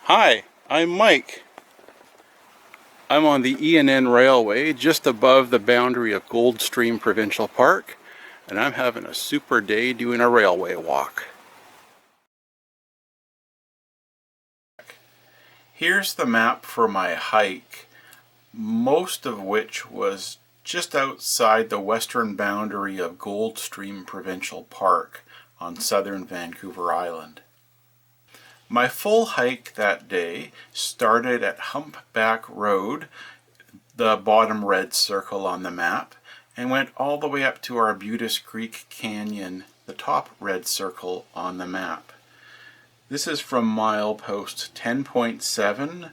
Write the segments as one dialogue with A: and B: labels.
A: Hi, I'm Mike. I'm on the E&N Railway just above the boundary of Goldstream Provincial Park, and I'm having a super day doing a railway walk. Here's the map for my hike, most of which was just outside the western boundary of Goldstream Provincial Park on southern Vancouver Island. My full hike that day started at Humpback Road, the bottom red circle on the map, and went all the way up to Arbutus Creek Canyon, the top red circle on the map. This is from milepost 10.7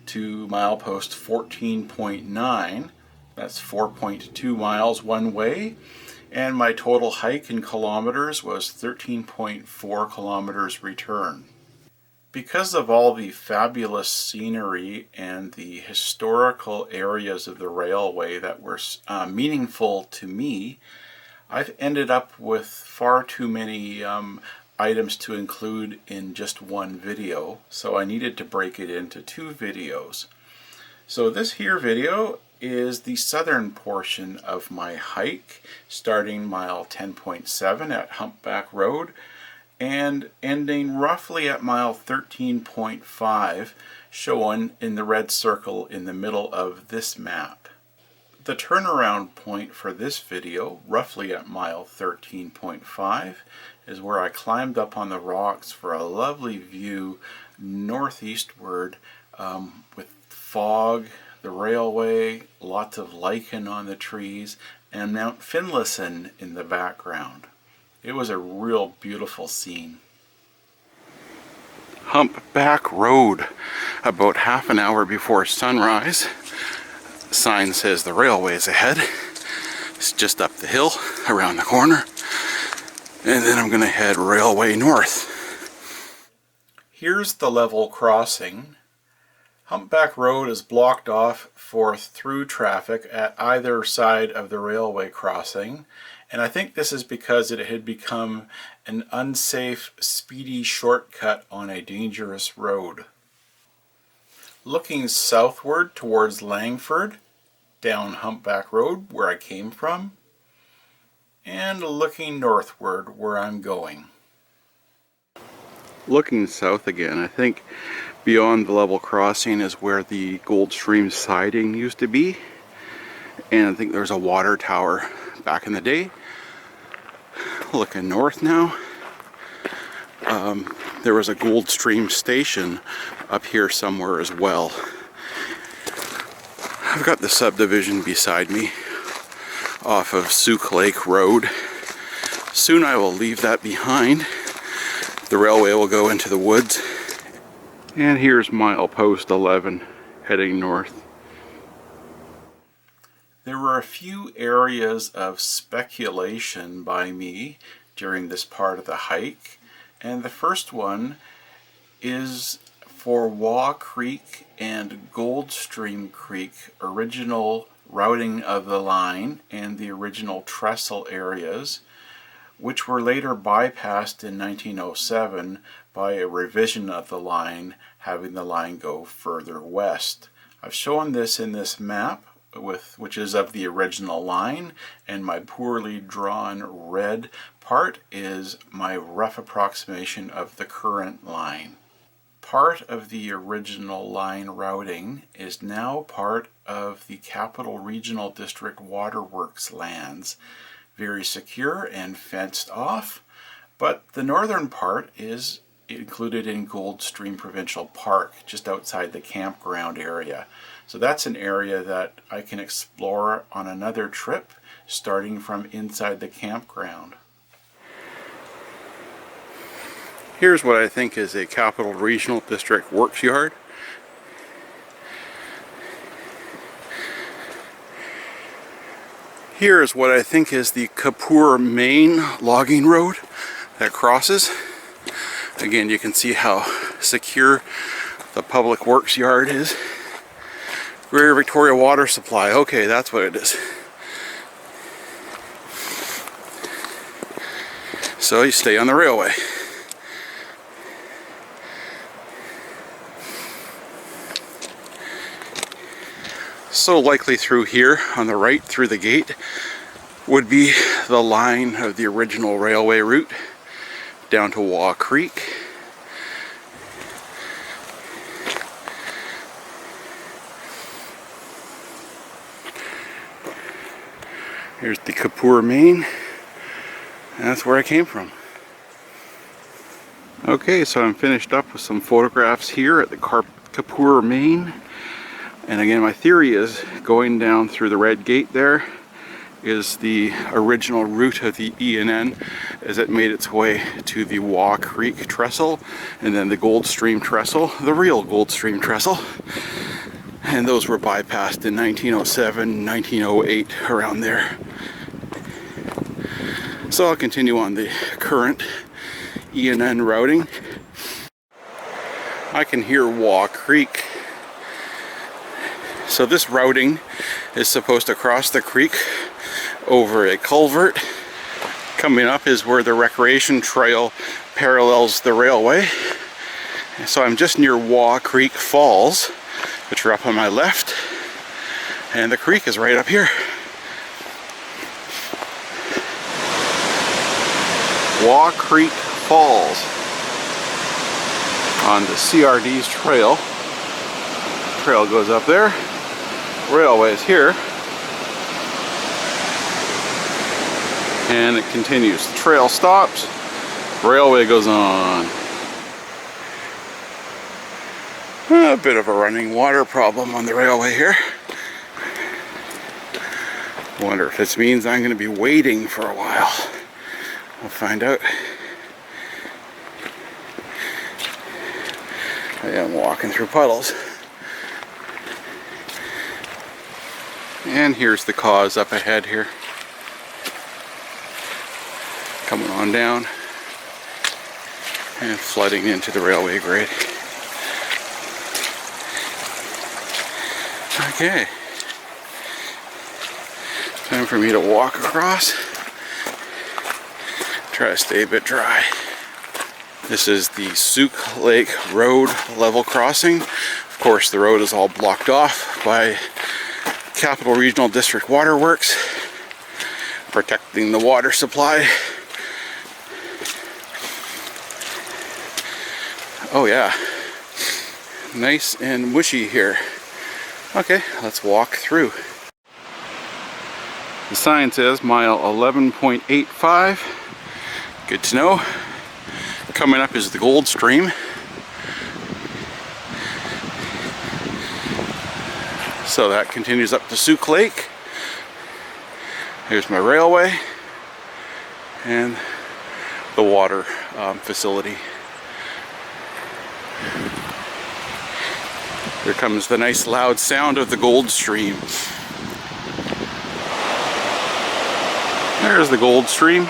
A: to milepost 14.9. That's 4.2 miles one way. And my total hike in kilometers was 13.4 kilometers return. Because of all the fabulous scenery and the historical areas of the railway that were meaningful to me, I've ended up with far too many items to include in just one video, so I needed to break it into two videos. So this here video is the southern portion of my hike, starting mile 10.7 at Humpback Road and ending roughly at mile 13.5, shown in the red circle in the middle of this map. The turnaround point for this video, roughly at mile 13.5, is where I climbed up on the rocks for a lovely view northeastward with fog, the railway, lots of lichen on the trees, and Mount Finlayson in the background. It was a real beautiful scene. Humpback Road, about half an hour before sunrise. The sign says the railway is ahead. It's just up the hill, around the corner. And then I'm going to head railway north. Here's the level crossing. Humpback Road is blocked off for through traffic at either side of the railway crossing, and I think this is because it had become an unsafe, speedy shortcut on a dangerous road. Looking southward towards Langford, down Humpback Road where I came from, and looking northward where I'm going. Looking south again, I think beyond the level crossing is where the Goldstream siding used to be, and I think there's a water tower back in the day. Looking north now, there was a Goldstream station up here somewhere as well. I've got the Subdivision beside me off of Souk Lake Road. Soon I will leave that behind. The railway will go into the woods. And here's milepost 11 heading north. There were a few areas of speculation by me during this part of the hike, and the first one is for Waugh Creek and Goldstream Creek, original routing of the line and the original trestle areas, which were later bypassed in 1907 by a revision of the line, having the line go further west. I've shown this in this map, which is of the original line, and my poorly drawn red part is my rough approximation of the current line. Part of the original line routing is now part of the Capital Regional District Waterworks lands. Very secure and fenced off, but the northern part is included in Goldstream Provincial Park, just outside the campground area. So that's an area that I can explore on another trip, starting from inside the campground. Here's what I think is a Capital Regional District works yard. Here is what I think is the Kapur main logging road that crosses. Again, you can see how secure the public works yard is. Greater Victoria Water Supply. Okay, that's what it is. So you stay on the railway. So likely through here on the right through the gate would be the line of the original railway route down to Waugh Creek. Here's the Kapur, Maine. And that's where I came from. Okay, so I'm finished up with some photographs here at the Kapur, Maine. And again, my theory is going down through the red gate there is the original route of the E&N as it made its way to the Waugh Creek trestle and then the Goldstream trestle, the real Goldstream trestle. And those were bypassed in 1907, 1908, around there. So I'll continue on the current E&N routing. I can hear Waugh Creek. So this routing is supposed to cross the creek over a culvert. Coming up is where the recreation trail parallels the railway. So I'm just near Waugh Creek Falls, which are up on my left, and the creek is right up here. Waugh Creek Falls on the CRD's trail. Trail goes up there. Railway is here. And it continues. The trail stops. Railway goes on. A bit of a running water problem on the railway here. Wonder if this means I'm going to be waiting for a while. We'll find out. I am walking through puddles. And here's the cause up ahead here. Coming on down and flooding into the railway grade. Okay. Time for me to walk across. Try to stay a bit dry. This is the Souk Lake Road level crossing. Of course, the road is all blocked off by Capital Regional District Waterworks, protecting the water supply. Oh yeah, nice and mushy here. Okay, let's walk through. The sign says mile 11.85. Good to know. Coming up is the Goldstream. So that continues up to Souk Lake. Here's my railway and the water facility. Here comes the nice loud sound of the Goldstream. There's the Goldstream.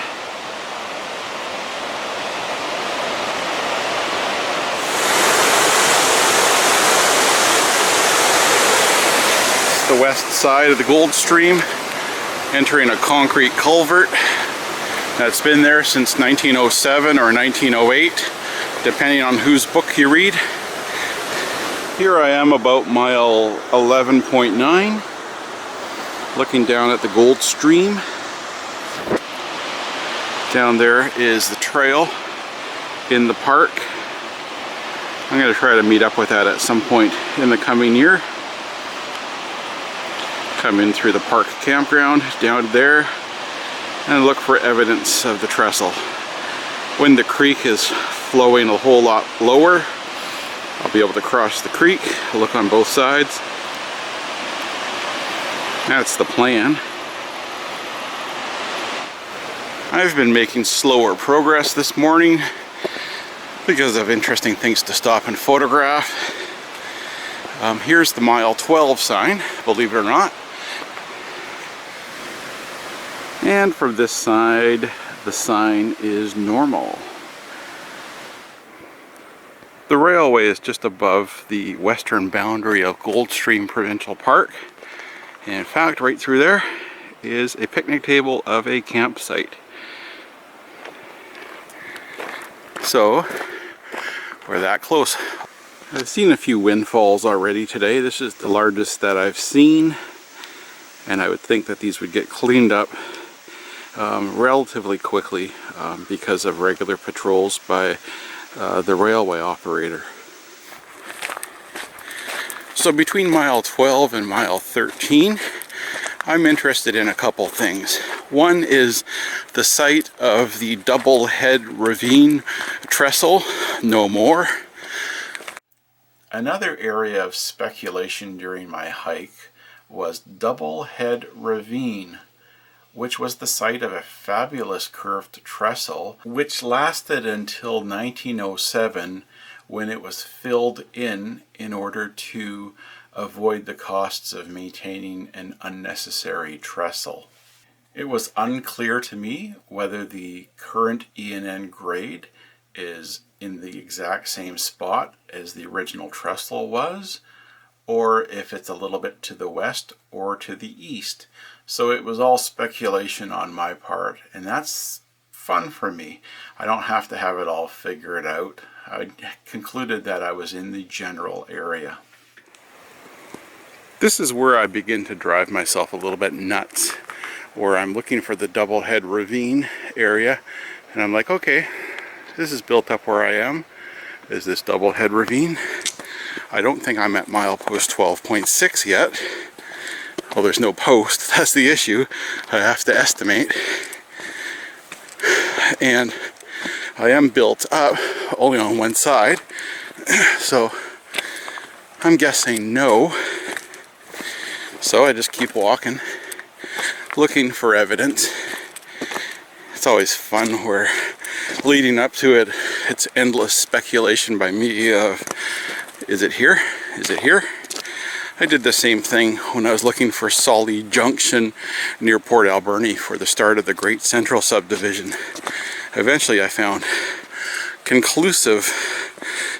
A: It's the west side of the Goldstream, entering a concrete culvert that's been there since 1907 or 1908, depending on whose book you read. Here I am about mile 11.9, looking down at the Goldstream. Down there is the trail in the park. I'm going to try to meet up with that at some point in the coming year. Come in through the park campground down there and look for evidence of the trestle. When the creek is flowing a whole lot lower, I'll be able to cross the creek, look on both sides. That's the plan. I've been making slower progress this morning because of interesting things to stop and photograph. Here's the mile 12 sign, believe it or not. And from this side, the sign is normal. The railway is just above the western boundary of Goldstream Provincial Park. And in fact, right through there is a picnic table of a campsite. So, we're that close. I've seen a few windfalls already today. This is the largest that I've seen, and I would think that these would get cleaned up relatively quickly because of regular patrols by the railway operator. So between mile 12 and mile 13, I'm interested in a couple things. One is the site of the Double Head Ravine trestle, no more. Another area of speculation during my hike was Double Head Ravine, which was the site of a fabulous curved trestle, which lasted until 1907, when it was filled in order to avoid the costs of maintaining an unnecessary trestle. It was unclear to me whether the current E&N grade is in the exact same spot as the original trestle was, or if it's a little bit to the west or to the east. So it was all speculation on my part, and that's fun for me. I don't have to have it all figured out. I concluded that I was in the general area. This is where I begin to drive myself a little bit nuts, where I'm looking for the Double Head Ravine area, and I'm like, okay, this is built up where I am. Is this Double Head Ravine? I don't think I'm at milepost 12.6 yet. Well, there's no post, that's the issue. I have to estimate. And I am built up only on one side, so I'm guessing no. So I just keep walking, looking for evidence. It's always fun where leading up to it, it's endless speculation by me of, is it here? Is it here? I did the same thing when I was looking for Solly Junction near Port Alberni for the start of the Great Central Subdivision. Eventually I found conclusive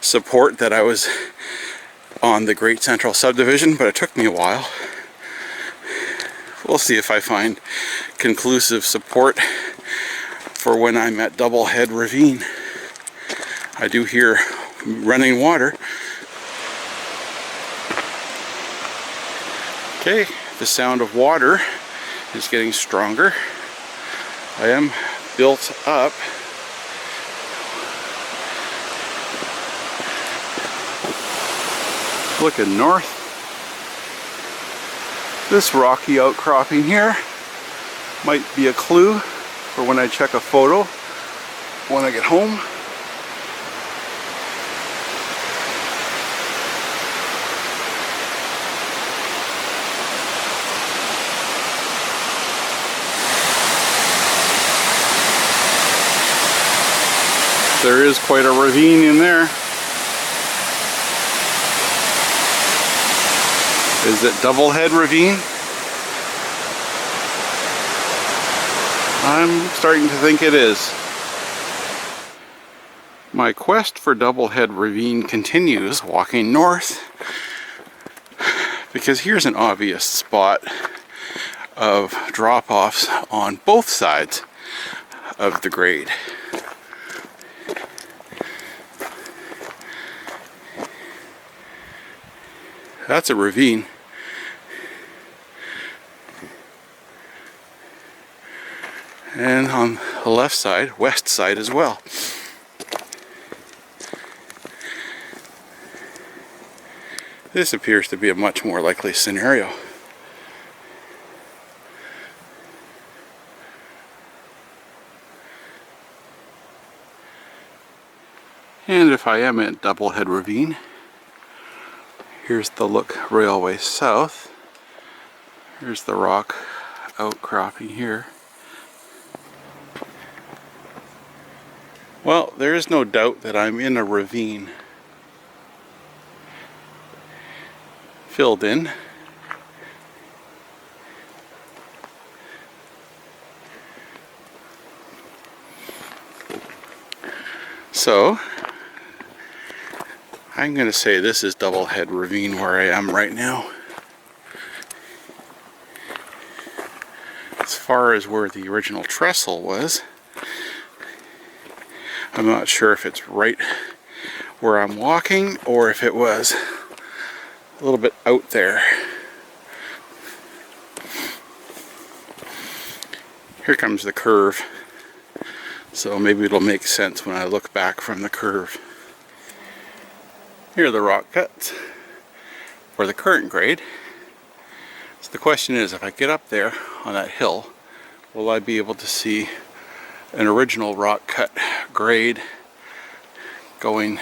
A: support that I was on the Great Central Subdivision, but it took me a while. We'll see if I find conclusive support for when I'm at Double Head Ravine. I do hear running water. Okay, the sound of water is getting stronger. I am built up. Looking north. This rocky outcropping here might be a clue for when I check a photo when I get home. There is quite a ravine in there. Is it Double Head Ravine? I'm starting to think it is. My quest for Double Head Ravine continues, walking north, because here's an obvious spot of drop-offs on both sides of the grade. That's a ravine. And on the left side, west side as well. This appears to be a much more likely scenario. And if I am at Double Head Ravine, here's the look railway south. Here's the rock outcropping here. Well, there is no doubt that I'm in a ravine. Filled in. So, I'm going to say this is Double Head Ravine where I am right now. As far as where the original trestle was, I'm not sure if it's right where I'm walking or if it was a little bit out there. Here comes the curve, so maybe it'll make sense when I look back from the curve. Here are the rock cuts for the current grade. So the question is, if I get up there on that hill, will I be able to see an original rock cut grade going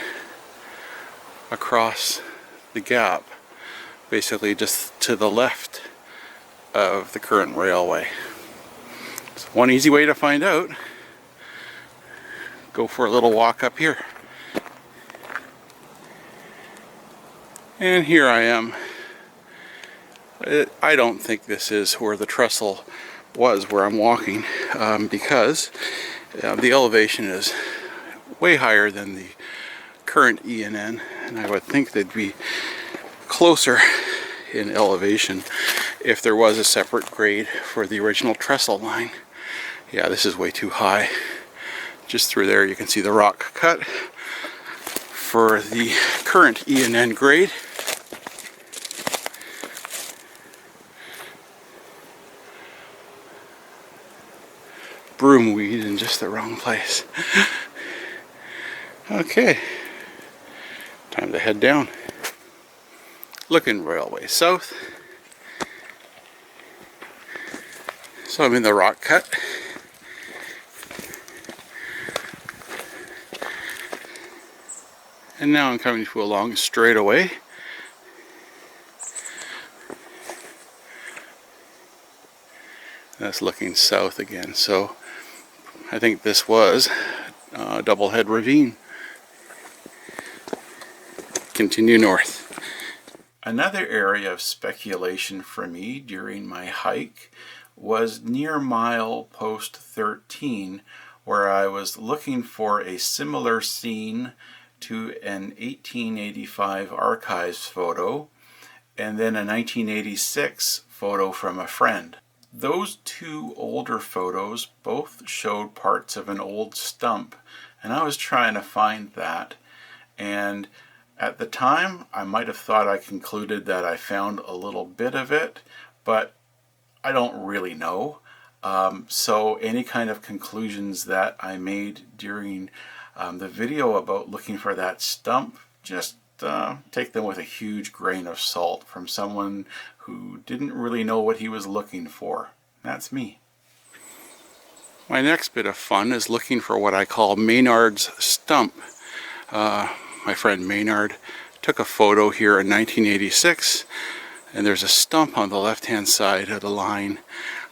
A: across the gap, basically just to the left of the current railway? So one easy way to find out, go for a little walk up here. And here I am. I don't think this is where the trestle was where I'm walking, because the elevation is way higher than the current E&N, and I would think they'd be closer in elevation if there was a separate grade for the original trestle line. Yeah, this is way too high. Just through there you can see the rock cut for the current E&N grade. Broomweed in just the wrong place. Okay, time to head down. Looking railway south. So I'm in the rock cut. And now I'm coming to a long straightaway. That's looking south again, so I think this was Double Head Ravine. Continue north. Another area of speculation for me during my hike was near milepost 13, where I was looking for a similar scene to an 1885 archives photo and then a 1986 photo from a friend. Those two older photos both showed parts of an old stump, and I was trying to find that, and at the time I might have thought I concluded that I found a little bit of it, but I don't really know. So any kind of conclusions that I made during the video about looking for that stump, just take them with a huge grain of salt from someone who didn't really know what he was looking for. That's me. My next bit of fun is looking for what I call Maynard's stump. My friend Maynard took a photo here in 1986, and there's a stump on the left hand side of the line,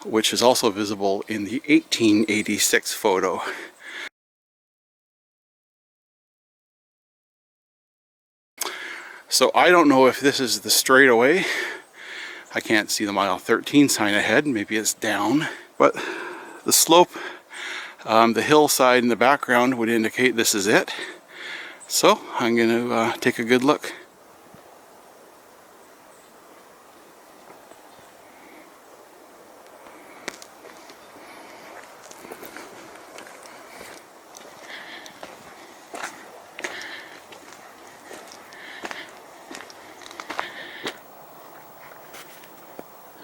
A: which is also visible in the 1886 photo. So I don't know if this is the straightaway. I can't see the mile 13 sign ahead, maybe it's down. But the slope, the hillside in the background would indicate this is it. So I'm going to take a good look.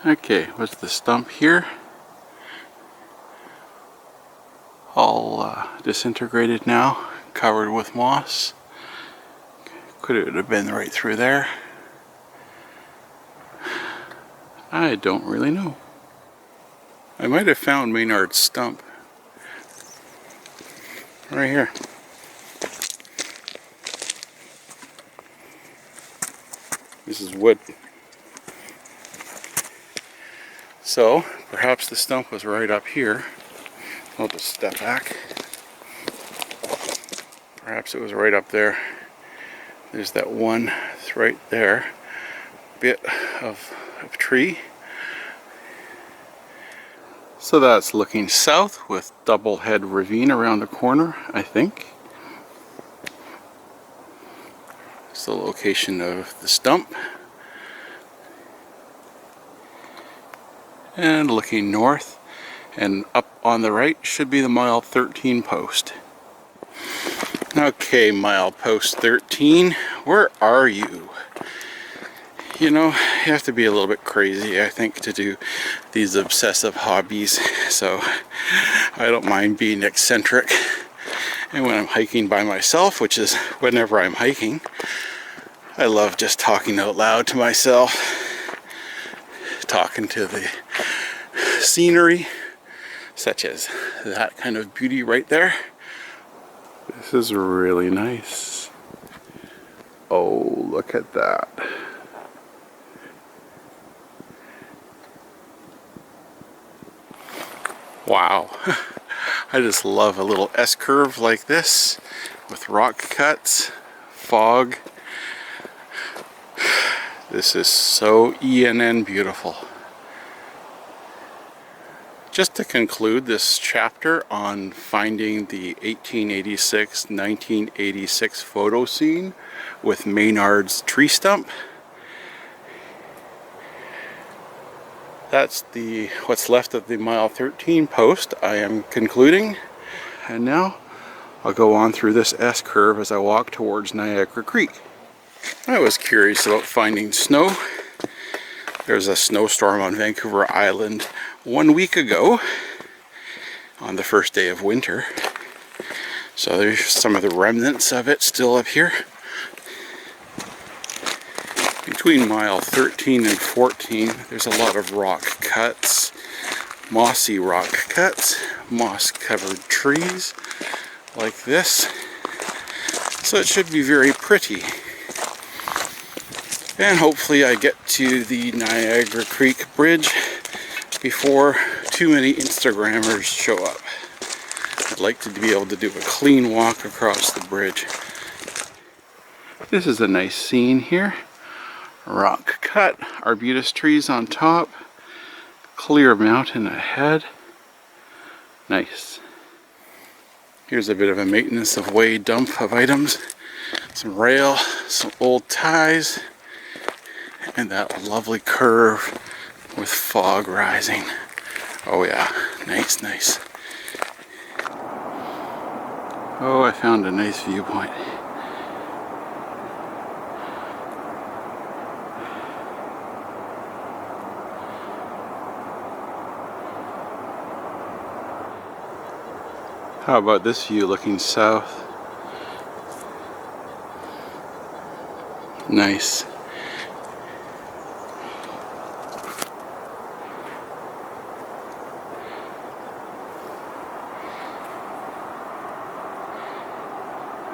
A: Okay, what's the stump here? All disintegrated now, covered with moss. Could it have been right through there? I don't really know. I might have found Maynard's stump. Right here. This is wood. So, perhaps the stump was right up here. I'll just step back. Perhaps it was right up there. There's that one, it's right there, bit of tree. So that's looking south with Double Head Ravine around the corner, I think. It's the location of the stump. And looking north and up on the right should be the mile 13 post. Okay, milepost 13, where are you? You know, you have to be a little bit crazy, I think, to do these obsessive hobbies, so I don't mind being eccentric. And when I'm hiking by myself, which is whenever I'm hiking, I love just talking out loud to myself, talking to the scenery, such as that kind of beauty right there. This is really nice. Oh, look at that. Wow. I just love a little S-curve like this with rock cuts, fog. This is so E&N beautiful. Just to conclude this chapter on finding the 1886-1986 photo scene with Maynard's tree stump. That's what's left of the mile 13 post I am concluding. And now I'll go on through this S-curve as I walk towards Niagara Creek. I was curious about finding snow. There was a snowstorm on Vancouver Island 1 week ago on the first day of winter. So there's some of the remnants of it still up here. Between mile 13 and 14, there's a lot of rock cuts, mossy rock cuts, moss-covered trees like this. So it should be very pretty. And hopefully I get to the Niagara Creek Bridge before too many Instagrammers show up. I'd like to be able to do a clean walk across the bridge. This is a nice scene here. Rock cut, arbutus trees on top, clear mountain ahead. Nice. Here's a bit of a maintenance of way dump of items. Some rail, some old ties, and that lovely curve with fog rising. Oh yeah, nice, nice. Oh, I found a nice viewpoint. How about this view looking south? Nice.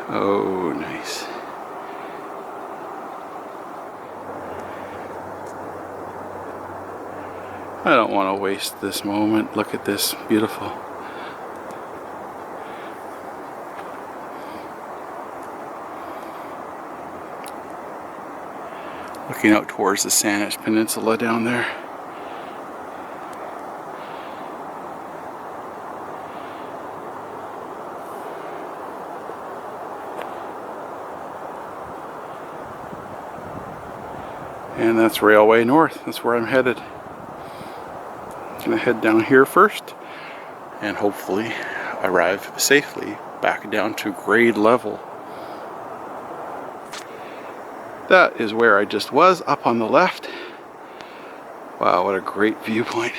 A: Oh, nice. I don't want to waste this moment. Look at this, beautiful. Looking out towards the Scenic Peninsula down there. And that's Railway North. That's where I'm headed. Gonna head down here first and hopefully arrive safely back down to grade level. That is where I just was, up on the left. Wow, what a great viewpoint.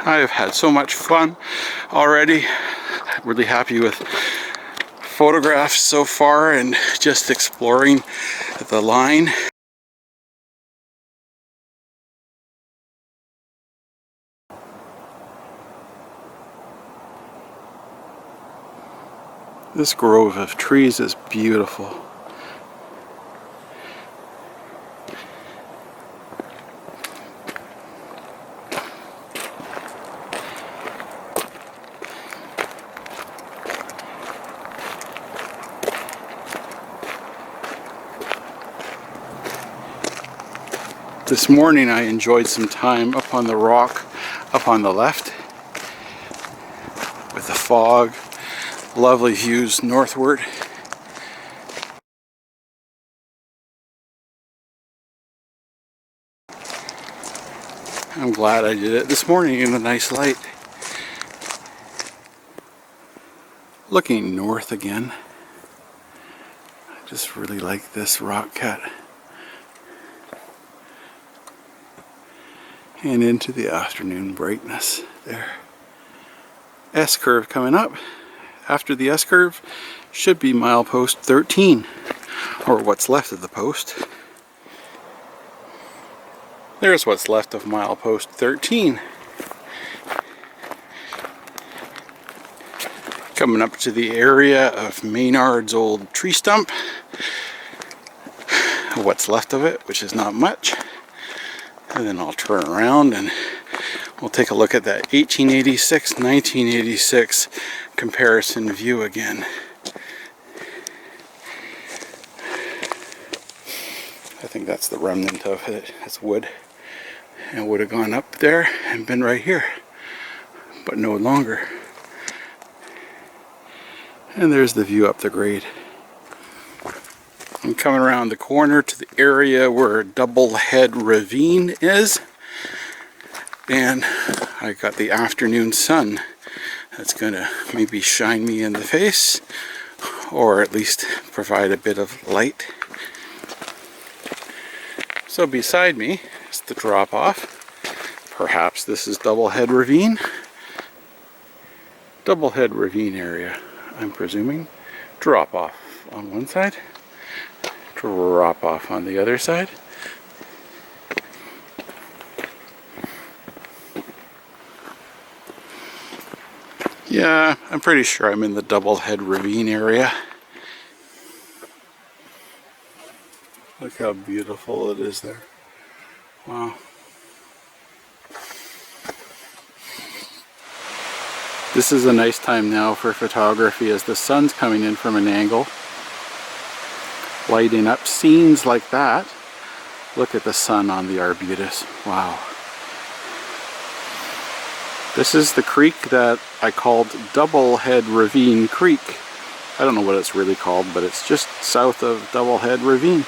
A: I've had so much fun already. I'm really happy with photographs so far and just exploring the line. This grove of trees is beautiful. This morning I enjoyed some time up on the rock, up on the left, with the fog, lovely views northward. I'm glad I did it this morning in the nice light. Looking north again. I just really like this rock cut. And into the afternoon brightness there. S-curve coming up. After the S-curve should be milepost 13, or what's left of the post. There's what's left of milepost 13. Coming up to the area of Maynard's old tree stump. What's left of it, which is not much. And then I'll turn around and we'll take a look at that 1886-1986 comparison view again. I think that's the remnant of it. It's wood. And would have gone up there and been right here, but no longer. And there's the view up the grade. I'm coming around the corner to the area where Double Head Ravine is. And I got the afternoon sun that's going to maybe shine me in the face, or at least provide a bit of light. So beside me is the drop off. Perhaps this is Double Head Ravine. Double Head Ravine area, I'm presuming. Drop off on one side, drop off on the other side. Yeah, I'm pretty sure I'm in the Double Head Ravine area. Look how beautiful it is there. Wow. This is a nice time now for photography as the sun's coming in from an angle, lighting up scenes like that. Look at the sun on the Arbutus. Wow. This is the creek that I called Double Head Ravine Creek. I don't know what it's really called, but it's just south of Double Head Ravine.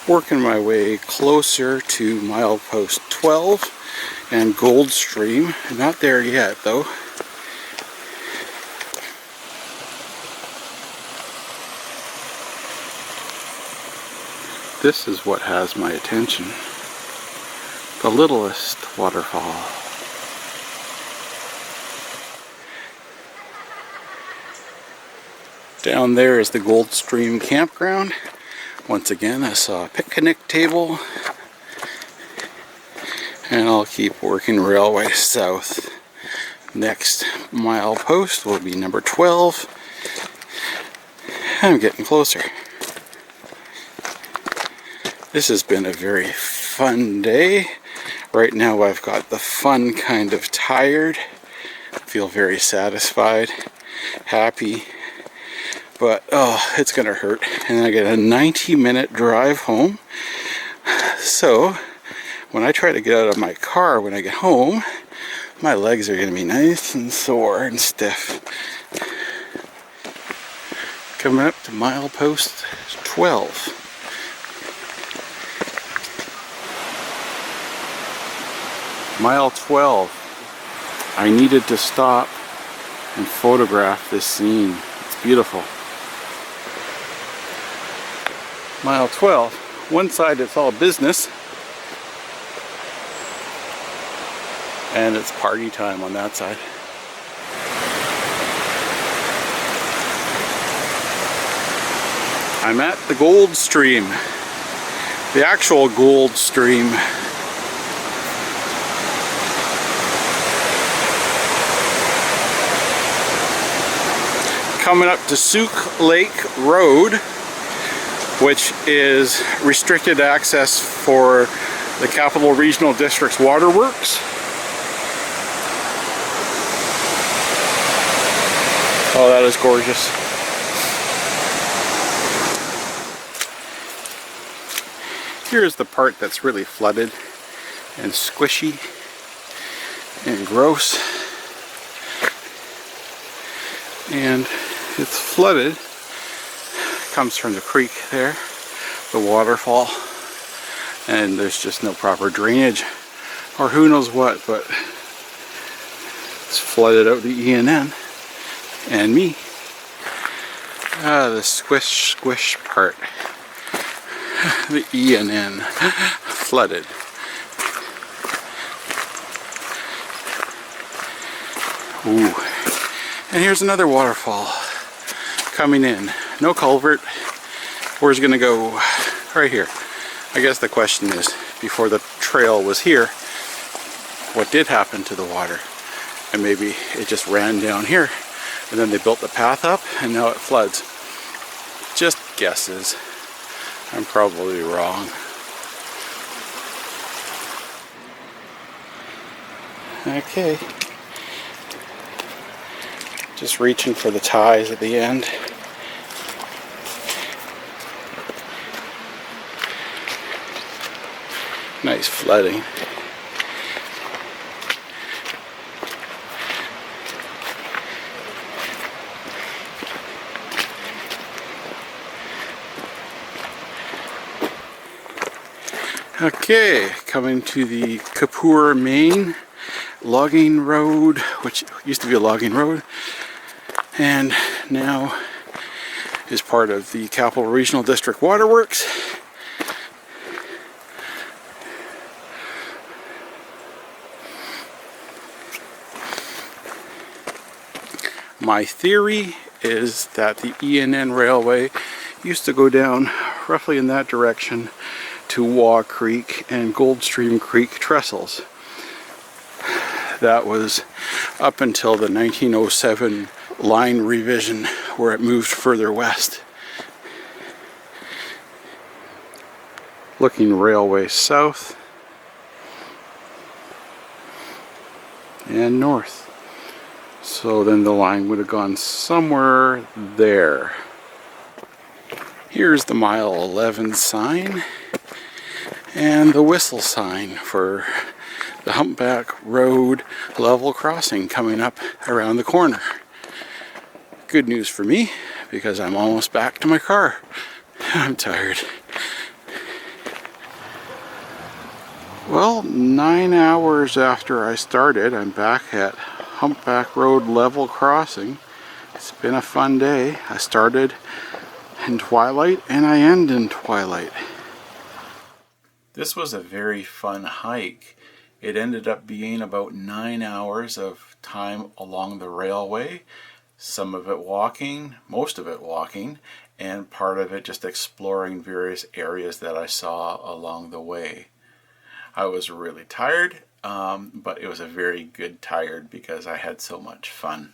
A: Working my way closer to milepost 12 and Goldstream. Not there yet though. This is what has my attention. The littlest waterfall. Down there is the Goldstream campground. Once again, I saw a picnic table. And I'll keep working railway south. Next milepost will be number 12. I'm getting closer. This has been a very fun day. Right now I've got the fun kind of tired. I feel very satisfied, happy. But oh, it's gonna hurt. And I get a 90-minute drive home. So when I try to get out of my car when I get home, my legs are gonna be nice and sore and stiff. Coming up to milepost 12. Mile 12. I needed to stop and photograph this scene. It's beautiful. Mile 12. One side it's all business. And it's party time on that side. I'm at the Goldstream. The actual Goldstream. Coming up to Souk Lake Road, which is restricted access for the Capital Regional District's waterworks. Oh, that is gorgeous. Here's the part that's really flooded and squishy and gross. And it's flooded. Comes from the creek there, the waterfall, and there's just no proper drainage, or who knows what, but it's flooded out the E&N.
B: and me. The squish part. The E&N flooded. Ooh. And here's another waterfall coming in. No culvert. Where's it gonna go? Right here. I guess the question is, before the trail was here, what did happen to the water? And maybe it just ran down here, and then they built the path up, and now it floods. Just guesses. I'm probably wrong. Okay. Just reaching for the ties at the end. Nice flooding. Okay, coming to the Kapur Main logging road, which used to be a logging road and now is part of the Capital Regional District Waterworks. My theory is that the E&N Railway used to go down roughly in that direction to Waugh Creek and Goldstream Creek trestles. That was up until the 1907 line revision, where it moved further west. Looking railway south and north. So then the line would have gone somewhere there. Here's the mile 11 sign and the whistle sign for the Humpback Road level crossing coming up around the corner. Good news for me, because I'm almost back to my car. I'm tired. Well, 9 hours after I started, I'm back at Humpback Road level crossing. It's been a fun day. I started in twilight and I end in twilight.
A: This was a very fun hike. It ended up being about 9 hours of time along the railway. Some of it walking, most of it walking, and part of it just exploring various areas that I saw along the way. I was really tired, but it was a very good tired because I had so much fun.